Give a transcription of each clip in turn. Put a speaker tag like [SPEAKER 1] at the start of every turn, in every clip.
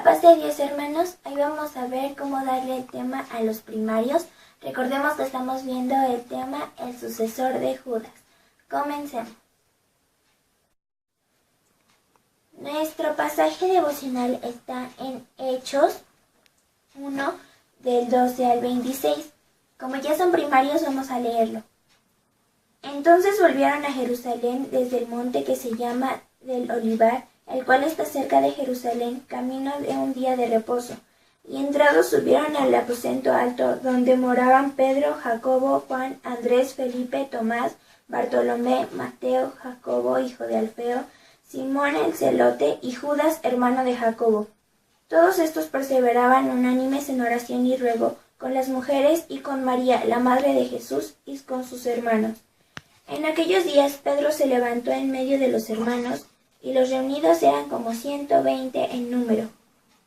[SPEAKER 1] paz de Dios, hermanos. Hoy vamos a ver cómo darle el tema a los primarios. Recordemos que estamos viendo el tema el sucesor de Judas. Comencemos. Nuestro pasaje devocional está en Hechos 1, del 12 al 26. Como ya son primarios, vamos a leerlo. Entonces volvieron a Jerusalén desde el monte que se llama del Olivar, el cual está cerca de Jerusalén, camino de un día de reposo. Y entrados subieron al aposento alto, donde moraban Pedro, Jacobo, Juan, Andrés, Felipe, Tomás, Bartolomé, Mateo, Jacobo, hijo de Alfeo, Simón el celote y Judas, hermano de Jacobo. Todos estos perseveraban unánimes en oración y ruego con las mujeres y con María, la madre de Jesús, y con sus hermanos. En aquellos días Pedro se levantó en medio de los hermanos, y los reunidos eran como 120 en número,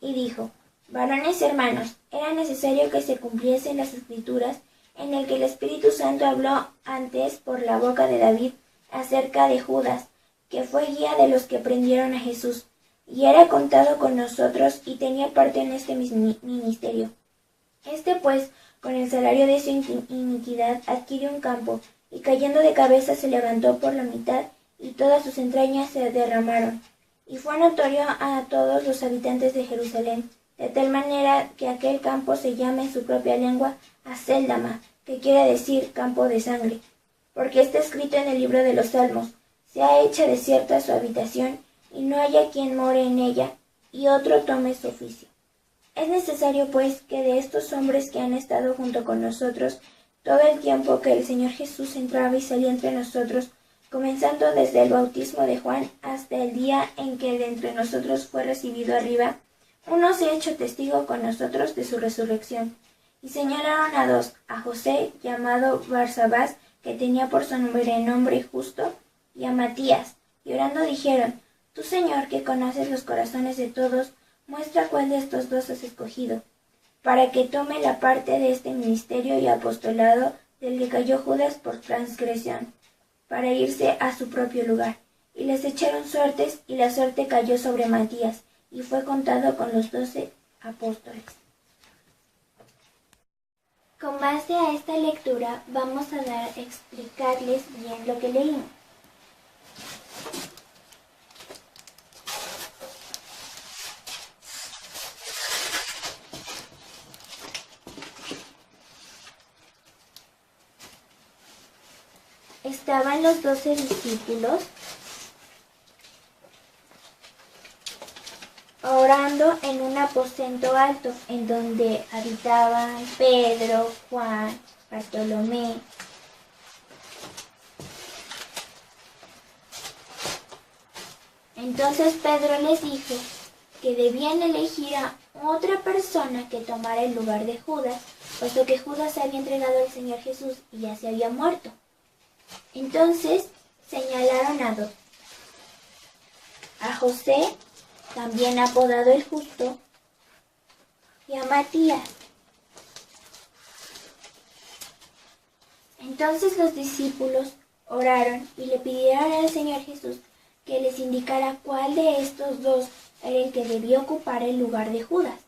[SPEAKER 1] y dijo: Varones hermanos, era necesario que se cumpliesen las Escrituras, en el que el Espíritu Santo habló antes por la boca de David acerca de Judas, que fue guía de los que prendieron a Jesús, y era contado con nosotros y tenía parte en este ministerio. Este pues, con el salario de su iniquidad, adquirió un campo, y cayendo de cabeza se levantó por la mitad, y todas sus entrañas se derramaron. Y fue notorio a todos los habitantes de Jerusalén, de tal manera que aquel campo se llama en su propia lengua Acéldama, que quiere decir campo de sangre. Porque está escrito en el libro de los Salmos: sea hecha desierta su habitación, y no haya quien more en ella, y otro tome su oficio. Es necesario, pues, que de estos hombres que han estado junto con nosotros todo el tiempo que el Señor Jesús entraba y salía entre nosotros, comenzando desde el bautismo de Juan hasta el día en que de entre nosotros fue recibido arriba, uno se ha hecho testigo con nosotros de su resurrección. Y señalaron a dos, a José, llamado Barsabás, que tenía por su nombre justo, y a Matías, y orando dijeron: Tú, Señor, que conoces los corazones de todos, muestra cuál de estos dos has escogido, para que tome la parte de este ministerio y apostolado del que cayó Judas por transgresión, para irse a su propio lugar. Y les echaron suertes, y la suerte cayó sobre Matías, y fue contado con los 12 apóstoles. Con base a esta lectura, vamos a explicarles bien lo que leímos. Estaban los 12 discípulos orando en un aposento alto, en donde habitaban Pedro, Juan, Bartolomé. Entonces Pedro les dijo que debían elegir a otra persona que tomara el lugar de Judas, puesto que Judas se había entregado al Señor Jesús y ya se había muerto. Entonces señalaron a dos: a José, también apodado el Justo, y a Matías. Entonces los discípulos oraron y le pidieron al Señor Jesús que les indicara cuál de estos dos era el que debía ocupar el lugar de Judas.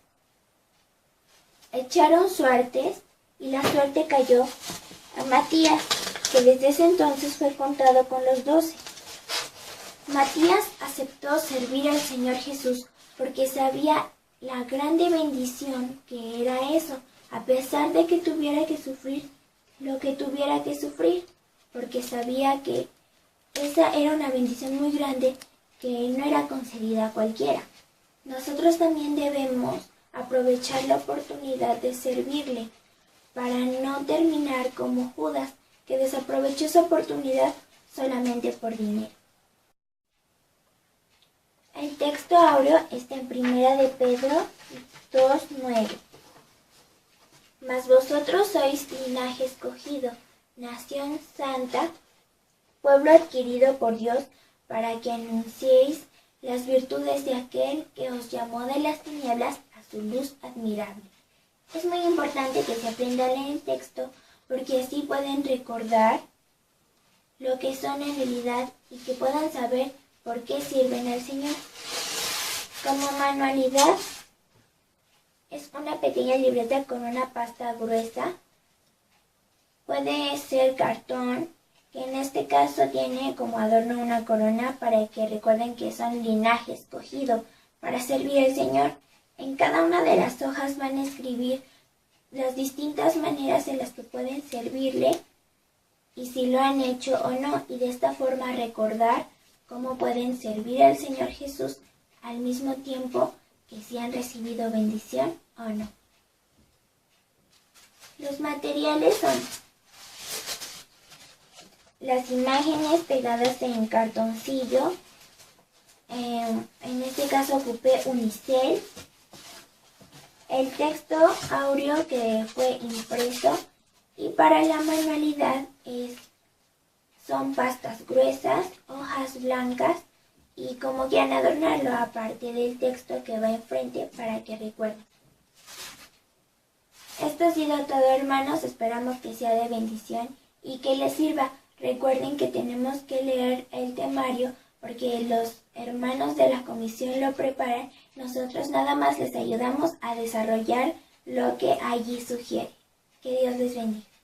[SPEAKER 1] Echaron suertes y la suerte cayó a Matías, que desde ese entonces fue contado con los 12. Matías aceptó servir al Señor Jesús porque sabía la grande bendición que era eso, a pesar de que tuviera que sufrir lo que tuviera que sufrir, porque sabía que esa era una bendición muy grande que no era concedida a cualquiera. Nosotros también debemos aprovechar la oportunidad de servirle, para no terminar como Judas, que desaprovechó esa oportunidad solamente por dinero. El texto áureo está en 1 de Pedro 2:9. Mas vosotros sois linaje escogido, nación santa, pueblo adquirido por Dios, para que anunciéis las virtudes de aquel que os llamó de las tinieblas a su luz admirable. Es muy importante que se aprendan el texto, porque así pueden recordar lo que son en realidad y que puedan saber por qué sirven al Señor. Como manualidad, Es una pequeña libreta con una pasta gruesa. Puede ser cartón, que en este caso tiene como adorno una corona para que recuerden que son linaje escogido para servir al Señor. En cada una de las hojas van a escribir las distintas maneras en las que pueden servirle y si lo han hecho o no, y de esta forma recordar cómo pueden servir al Señor Jesús al mismo tiempo que si han recibido bendición o no. Los materiales son las imágenes pegadas en cartoncillo. En este caso ocupé unicel. El texto áureo que fue impreso. Y para la manualidad son pastas gruesas, hojas blancas y como quieran adornarlo aparte del texto que va enfrente para que recuerden. Esto ha sido todo, hermanos. Esperamos que sea de bendición y que les sirva. Recuerden que tenemos que leer el temario porque los hermanos de la comisión lo preparan. Nosotros nada más les ayudamos a desarrollar lo que allí sugiere. Que Dios les bendiga.